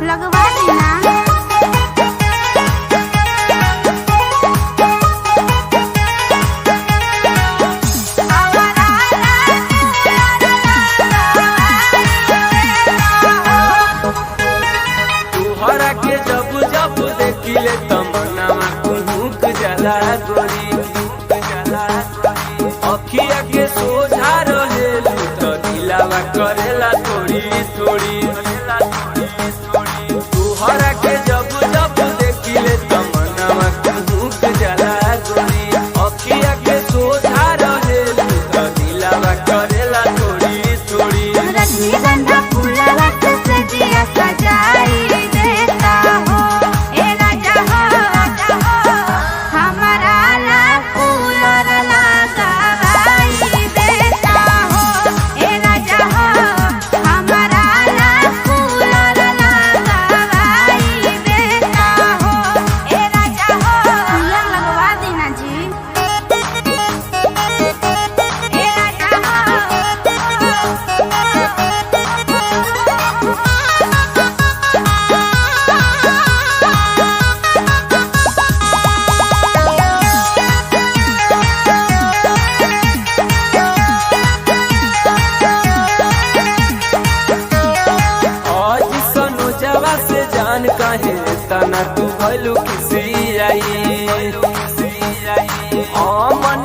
लगवा देना। तुहरा के जब जब देखिले तमन्नावा कुहुक जाला गोरी, अखिया के सोझा रहेलू तो दिलावा करेला थोड़ी थोड़ी। तुहरा के जब जब देखिले तमन्नावा कुहुक जाला गोरी, अखिया के सोझा रहेलू तो दिलावा करेला थोड़ी थोड़ी। रजनीगंधा फूलवा से सजिया सजाई देता हो ए राजा हो, हमारा ला कूलर लगाई देता हो ए राजा हो, हमारा ला कूलर लगाई देता हो ए राजा हो। कूलर लगवा देना जी ए राजा हो। आज सनोजवा से जान काहे तना तू भलू किसी आई, मन